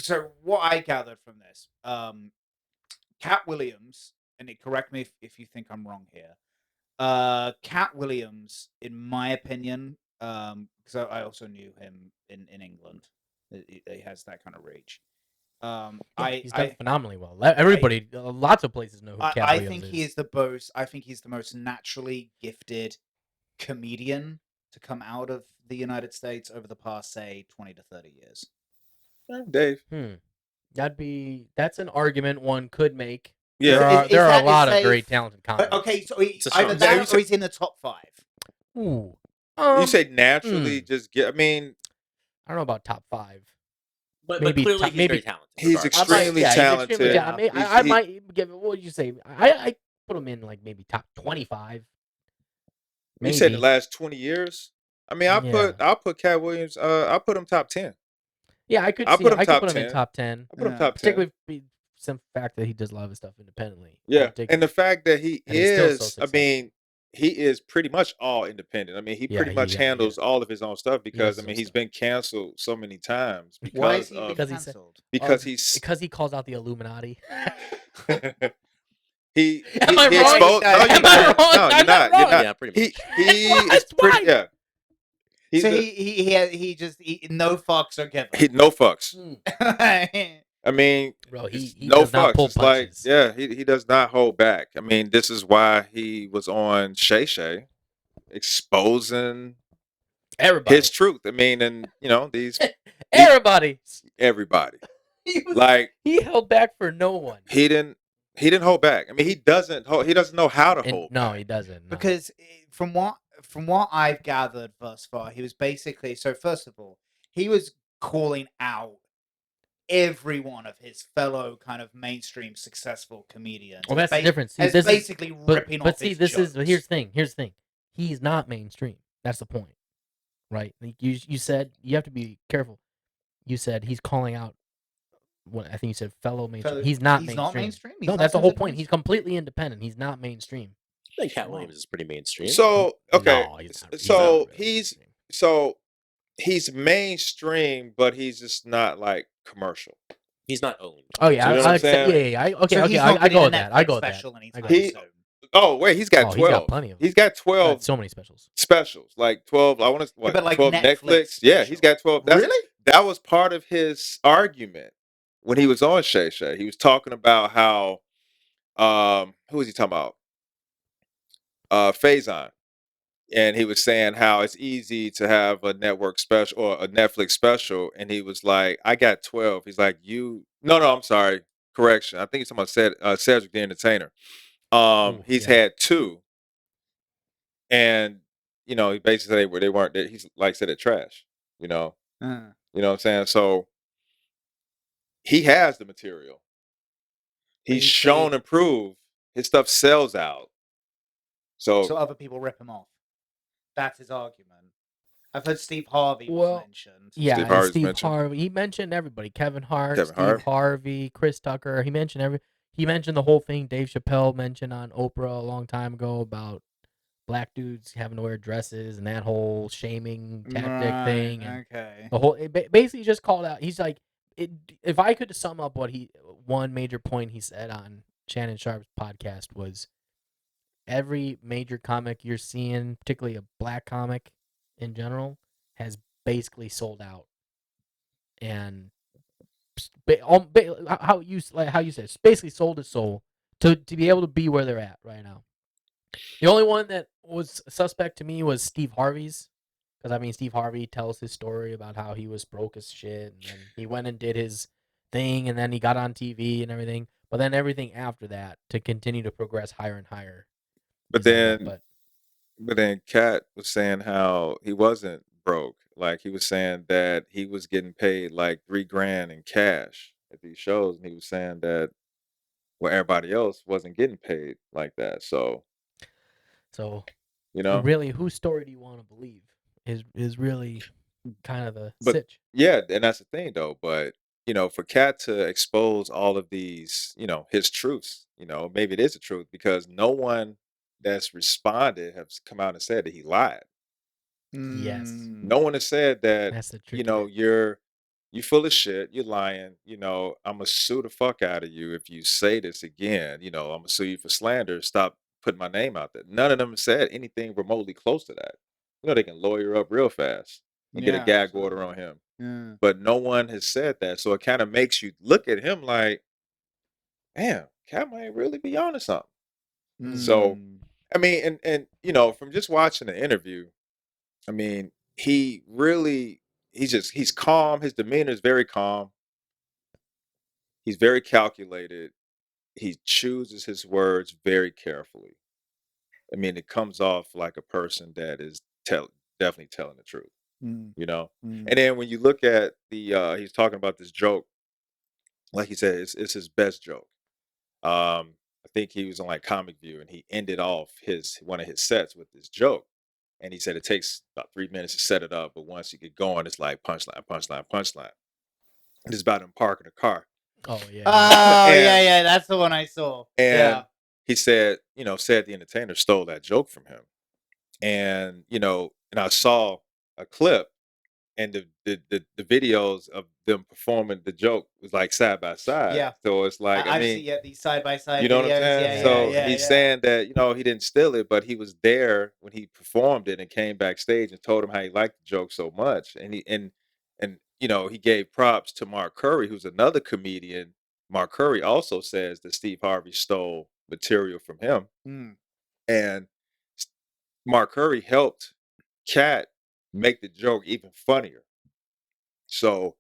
so what I gathered from this, Katt Williams, and correct me if you think I'm wrong here. Katt Williams, in my opinion, because I also knew him in England. He has that kind of reach. Yeah, he's done phenomenally well. Everybody, lots of places know who Katt Williams think is. he is the most. I think he's the most naturally gifted comedian to come out of the United States over the past, say, 20 to 30 years. Dave. That's an argument one could make. Yeah, there are a lot of very talented comics. Okay, so either that or he's in the top 5. Ooh. You say naturally just get. I mean, I don't know about top 5. But clearly he's very talented. He's extremely talented. I might give. What would you say? I put him in like maybe top 25. You said the last 20 years. I mean, I'll put Katt Williams. I'll put him top 10. Yeah, I could. I put him in top 10. I put him top 10. Particularly some fact that he does a lot of his stuff independently. Yeah, and the fact that he is. I mean, he is pretty much all independent. I mean, he pretty much handles all of his own stuff because he's been canceled so many times because Why is he canceled? Because he calls out the Illuminati. he Am I wrong? exposed. Am I wrong? No, you're not. You're not. Yeah, pretty much. He is pretty. Yeah. So he just no fucks are given. No fucks. I mean, bro, he no does not fucks. pull It's like, punches. he does not hold back. I mean, this is why he was on Shay Shay, exposing everybody his truth. I mean, and these everybody. He held back for no one. He didn't hold back. I mean, he doesn't know how to hold. No, back. He doesn't. No. Because from what I've gathered thus far, he was basically, so first of all, he was calling out every one of his fellow kind of mainstream successful comedians. Well, that's the difference. He's basically ripping off his jokes. Here's the thing. He's not mainstream. That's the point, right? You said you have to be careful. You said he's calling out. I think you said fellow mainstream. He's not mainstream. No, that's the whole point. He's completely independent. He's not mainstream. I think Katt Williams is pretty mainstream. So okay, no, he's mainstream, but he's just not like commercial. He's not owned. Oh yeah, I go with that. I go with that. Oh wait, he's got 12. He's got plenty of. He's got 12. So many specials. Like 12. I want to what? But like 12 Netflix. Yeah, he's got 12. Really? That was part of his argument when he was on Shay Shay. He was talking about how who was he talking about? Faison. And he was saying how it's easy to have a network special or a Netflix special. And he was like, I got 12. He's like, no, I'm sorry. Correction. I think he's talking about Cedric the Entertainer. He's had 2. And, he basically said they weren't, he's like said it trash, You know what I'm saying? So he has the material. He's shown and proved his stuff sells out. So other people rip him off. That's his argument. I've heard Steve Harvey was mentioned. Yeah, Steve Harvey. He mentioned everybody. Kevin Hart, Harvey, Chris Tucker. He mentioned the whole thing Dave Chappelle mentioned on Oprah a long time ago about black dudes having to wear dresses and that whole shaming tactic thing. And the whole basically just called out. He's like, if I could sum up one major point he said on Shannon Sharpe's podcast was, every major comic you're seeing, particularly a black comic in general, has basically sold out. And how you said, it's basically sold its soul to be able to be where they're at right now. The only one that was suspect to me was Steve Harvey's, because Steve Harvey tells his story about how he was broke as shit, and then he went and did his thing, and then he got on TV and everything. But then everything after that to continue to progress higher and higher. But then Katt was saying how he wasn't broke. Like he was saying that he was getting paid like $3,000 in cash at these shows, and he was saying that everybody else wasn't getting paid like that. So really, whose story do you want to believe? Is really kind of the sitch. Yeah, and that's the thing though. But for Katt to expose all of these, his truths, maybe it is a truth because no one that's responded has come out and said that he lied. Yes. No one has said that, That's the truth. you full of shit, you're lying, I'm gonna sue the fuck out of you if you say this again, I'm gonna sue you for slander, stop putting my name out there. None of them said anything remotely close to that. They can lawyer up real fast and get a Yeah, gag order absolutely. on him. Yeah. But no one has said that. So it kind of makes you look at him like, damn, Cat might really be onto something. So, Mm. I mean, and from just watching the interview, I mean, he really, he's calm. His demeanor is very calm. He's very calculated. He chooses his words very carefully. I mean, it comes off like a person that is definitely telling the truth, Mm. And then when you look at he's talking about this joke, like he said, it's his best joke. I think he was on like Comic View, and he ended off one of his sets with this joke. And he said it takes about 3 minutes to set it up, but once you get going, it's like punchline, punchline, punchline. It's about him parking a car. Oh yeah. Oh And- yeah, that's the one I saw. And Yeah. he said, said the entertainer stole that joke from him. And, and I saw a clip, and the videos of them performing the joke was like side by side. Yeah. So it's like, I I've mean, seen these side by side you know videos. what I'm saying? Yeah, So yeah, he's yeah. saying that, he didn't steal it, but he was there when he performed it and came backstage and told him how he liked the joke so much. And he gave props to Mark Curry, who's another comedian. Mark Curry also says that Steve Harvey stole material from him. Mm. And Mark Curry helped Katt make the joke even funnier. So,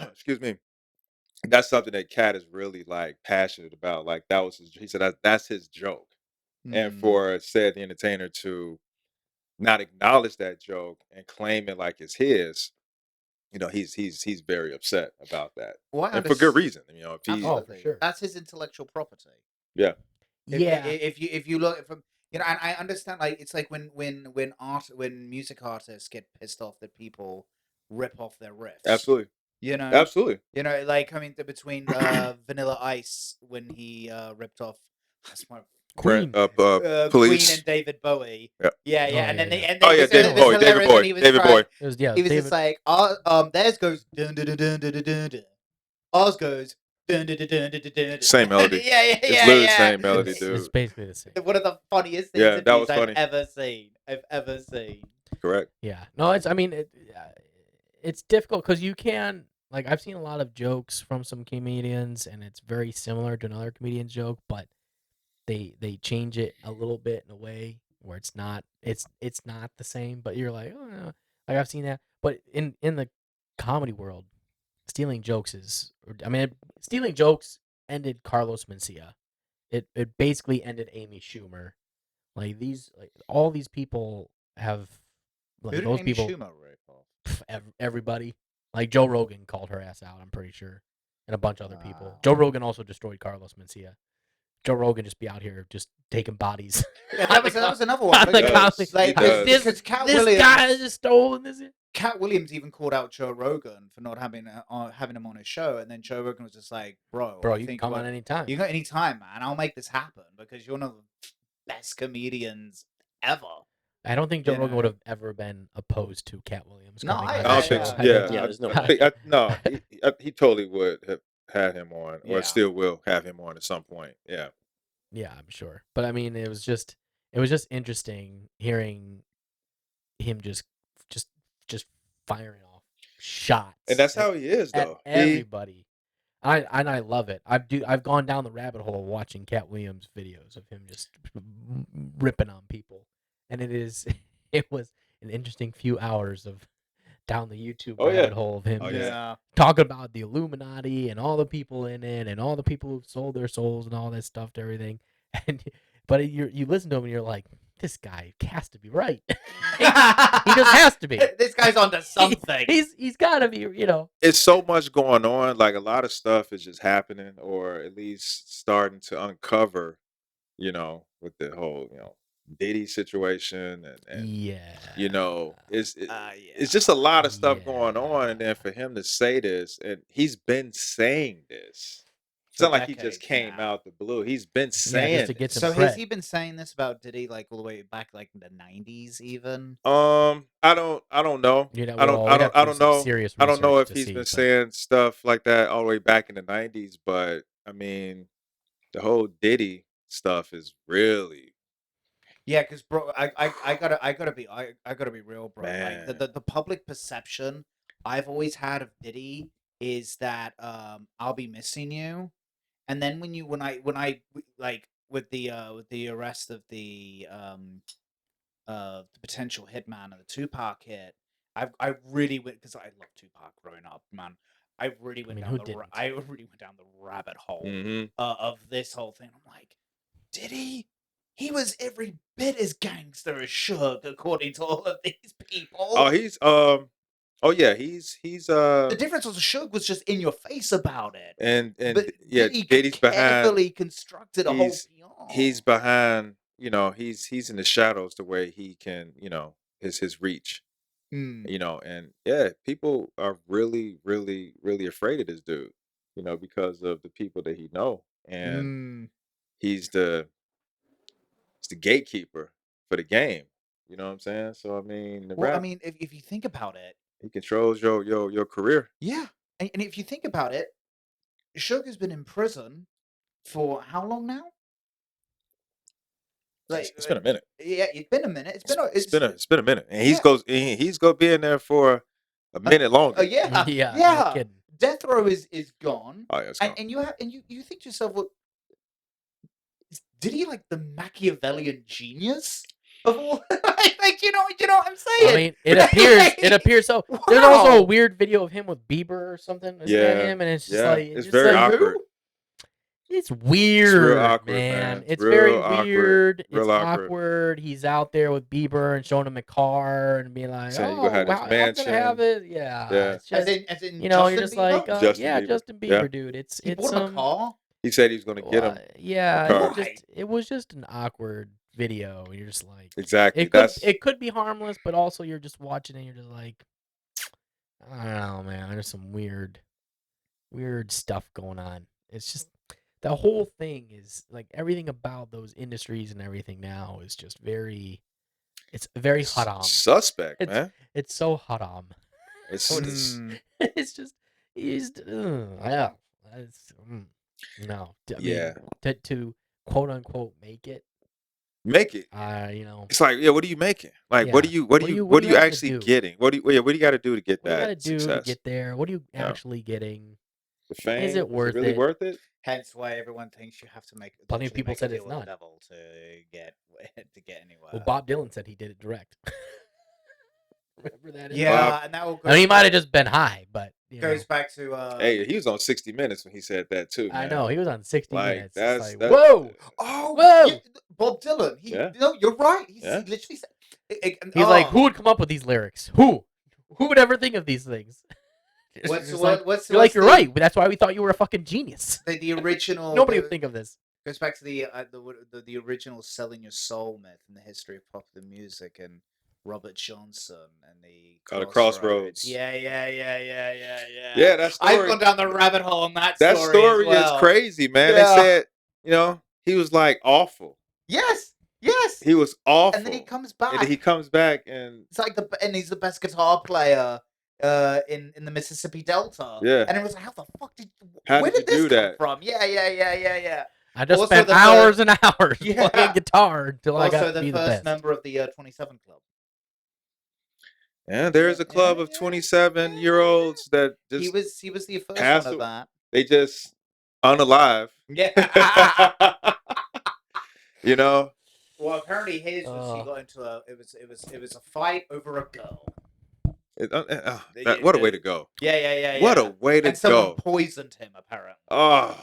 excuse me, that's something that Katt is really like passionate about. Like that was he said that's his joke. And Mm. for said the entertainer to not acknowledge that joke and claim it like it's his, he's very upset about that. Well, And for good reason. If he absolutely. sure. That's his intellectual property. Yeah. Yeah. If you look from and I understand, like it's like when music artists get pissed off that people rip off their riffs. Absolutely. Absolutely. Like I mean between Vanilla Ice when he ripped off that's my Queen. Queen Police. and David Bowie. Yeah. Yeah. Oh, And then yeah, they yeah. and Oh then yeah, it was- David it was Bowie, David hilarious Bowie, when he was David trying- Bowie. It was, yeah, He was David, just like, theirs goes dun dun dun dun dun dun dun dun. Ours goes dun dun dun dun dun dun dun. Same melody. Yeah. It's literally the same it's, melody, it's dude. basically the same. One of the funniest Yeah, that interviews was funny. I've ever seen. Correct. Yeah. No, it's difficult because you can, like, I've seen a lot of jokes from some comedians, and it's very similar to another comedian's joke, but they change it a little bit in a way where it's not the same. But you're like, oh, no. Like I've seen that. But in the comedy world, stealing jokes stealing jokes ended Carlos Mencia. It basically ended Amy Schumer. Like all these people have like Who did those Amy people. Schumer rip off? Everybody. Like Joe Rogan called her ass out, I'm pretty sure, and a bunch of other people. Wow. Joe Rogan also destroyed Carlos Mencia. Joe Rogan just be out here just taking bodies. Yeah, that was another one. on the because, comedy. like, He does. because Katt This Williams, guy has just stolen this. Katt Williams even called out Joe Rogan for not having him on his show, and then Joe Rogan was just like, "Bro, I Bro, you can think come on anytime. You got any time, man? I'll make this happen because you're one of the best comedians ever." I don't think Joe You Rogan know. would have ever been opposed to Katt Williams. No, coming I on I don't the think show. so. I Yeah, think- Yeah, there's no I way. think no, he totally would have had him on, or Yeah. still will have him on at some point. Yeah. Yeah, I'm sure. But I mean, it was just interesting hearing him just firing off shots. And that's how he is, at though. everybody. I love it. I've gone down the rabbit hole watching Katt Williams videos of him just ripping on people, and it was an interesting few hours of down the YouTube Oh, yeah. rabbit hole of him Oh, just yeah. talking about the Illuminati and all the people in it and all the people who've sold their souls and all that stuff to everything. But you listen to him and you're like, this guy has to be right. He just has to be. This guy's onto something. He's got to be, It's so much going on. Like a lot of stuff is just happening, or at least starting to uncover. With the whole Diddy situation and yeah. it's just a lot of stuff going on, and then for him to say this, and he's been saying this It's not like he just came out the blue. He's been saying just to get this. some So has cred. he been saying this about Diddy like all the way back like in the 90s even? I don't know. You know, I don't we'd have to do some know. serious I don't know research if to he's see, been but- saying stuff like that all the way back in the 90s, but I mean, the whole Diddy stuff is really Yeah, because bro, I gotta be real, bro. Like Man. the public perception I've always had of Diddy is that I'll be missing you, and then when I like with the arrest of the potential hitman of the Tupac hit, I really went because I love Tupac growing up, man. I really went who down didn't? I really went down the rabbit hole Mhm. of this whole thing. I'm like, did he? He was every bit as gangster as Suge, according to all of these people. Oh, he's yeah, he's The difference was Suge was just in your face about it, and but yeah, Diddy Diddy's behind. carefully constructed a whole He's behind. You know, he's in the shadows the way he can. You know, his reach. You know, and yeah, people are really, really, really afraid of this dude. You know, because of the people that he know, and he's the gatekeeper for the game. You know what I'm saying? So I mean, Well, I mean, if you think about it, he controls your career. yeah, and if you think about it, Suge has been in prison for how long now? Like It's been a minute. Yeah, it's been a minute. It's been a minute, and he's gonna be in there for a minute longer. Yeah, Yeah, yeah. no kidding. Death row is gone. Oh yeah, it's gone. And you think to yourself, well, did he like the Machiavellian genius of all? like you know what I'm saying? I mean, it appears so. Wow. There's also a weird video of him with Bieber or something. Isn't that him? And it's just like it's very like, awkward. It's weird, awkward, man. man. It's Real very awkward. weird. Real It's awkward. awkward. He's out there with Bieber and showing him a car and being like, Saying you "Oh, go have this wow, I'm gonna have mansion." it." Yeah, Yeah. it's just as in you know, you're Justin just Bieber? like, Justin yeah, Bieber. Justin Yeah. Bieber, dude. It's He bought him a car. He said he was gonna get him. yeah, car. it was just an awkward video. You're just like, Exactly. it could be harmless, but also you're just watching it. And you're just like, I don't know, man. There's some weird stuff going on. It's just the whole thing is like everything about those industries and everything now is just it's very haram. Suspect, man. It's so haram. It's It's just yeah. No. I Yeah. mean, to quote unquote make it. You know, It's like, yeah, what are you making? Like, what are Yeah. you have to actually do? getting? What do you got to do to get what do you that gotta do success? to get there? What are you Yeah. actually getting? The fame? Is it worth really it? worth it? Hence why everyone thinks you have to make. Plenty of literally people make a said deal it's with the not. devil to get anywhere. Well, Bob Dylan said he did it direct. Remember that? Yeah, and that all goes. I mean, he might have just been high, but goes back to. Hey, he was on 60 Minutes when he said that too. I Man. know he was on 60 Like, Minutes. that's- It's like, that's- whoa, Oh, whoa! yeah, Bob Dylan. Yeah. No, you're right. He Yeah. literally said. He's like, who would come up with these lyrics? Who would ever think of these things? What's You're the- right. That's why we thought you were a fucking genius. The original. Nobody would think of this. Goes back to the original selling your soul myth in the history of popular music and Robert Johnson and the Crossroads. Yeah. Yeah, that story. I've gone down the rabbit hole on that That story. story as well. is crazy, man. Yeah. They said, you know, he was like awful. Yes. He was awful. And then he comes back. And he comes back and It's like he's the best guitar player in the Mississippi Delta. Yeah. And it was like, how the fuck How where did did you this do come that? from? Yeah. I just Also spent the hours and hours Yeah. playing guitar until I Also got to the be the first best. member of the 27 Club. yeah, there's a club of 27-year-olds that just He was the first has one of to- that. they just unalive. Yeah. You know? Well, apparently his was he Oh. got into it was a fight over a girl. What a way to go. Yeah. What a way to And someone go. poisoned him apparently. Oh,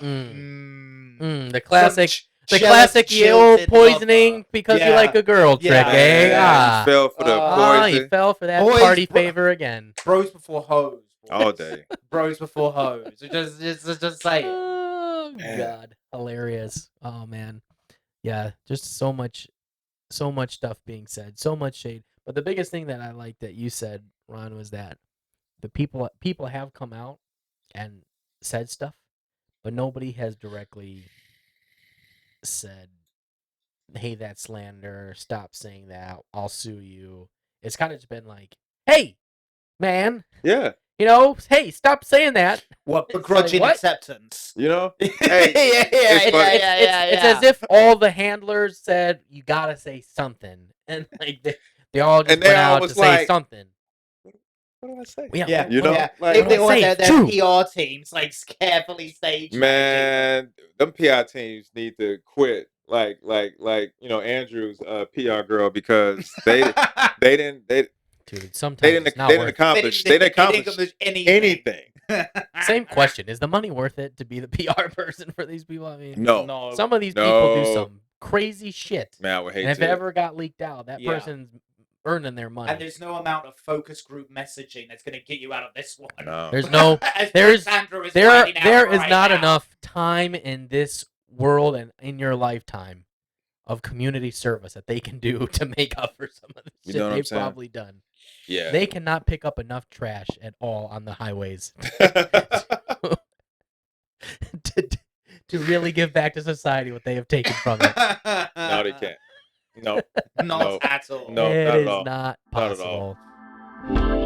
The classic, Some jealous Yale poisoning lover. because you Yeah. like a girl trick, Yeah. eh? yeah, he fell for the He poison fell for that Boys, party bro- favor again. Bros before hoes. all day. Bros before hoes. Just say it. Oh Man. God, hilarious! Oh man, yeah, just so much stuff being said, so much shade. But the biggest thing that I liked that you said, Ron, was that the people have come out and said stuff, but nobody has directly said, "Hey, that's slander. Stop saying that. I'll sue you." It's kind of just been like, "Hey, man, Yeah. Hey, stop saying that." What begrudging acceptance? Hey, It's as if all the handlers said, "You gotta say something," and like they all just went out to say something. What do I say? Yeah, they want their PR teams like carefully stage. Man, them PR teams need to quit. Like Andrew's PR girl, because they didn't Dude, sometimes they didn't accomplish anything. Same question: is the money worth it to be the PR person for these people? I mean, no. Some of these people do some crazy shit. Man, I would hate and if to. it ever got leaked out, that person's earning their money. And there's no amount of focus group messaging that's going to get you out of this one. No. There's no. there is not enough time in this world and in your lifetime of community service that they can do to make up for some of the shit they've probably done. Yeah. They cannot pick up enough trash at all on the highways to really give back to society what they have taken from it. No, they can't. No. Not at all. No, it not is at all. not Not at possible. all.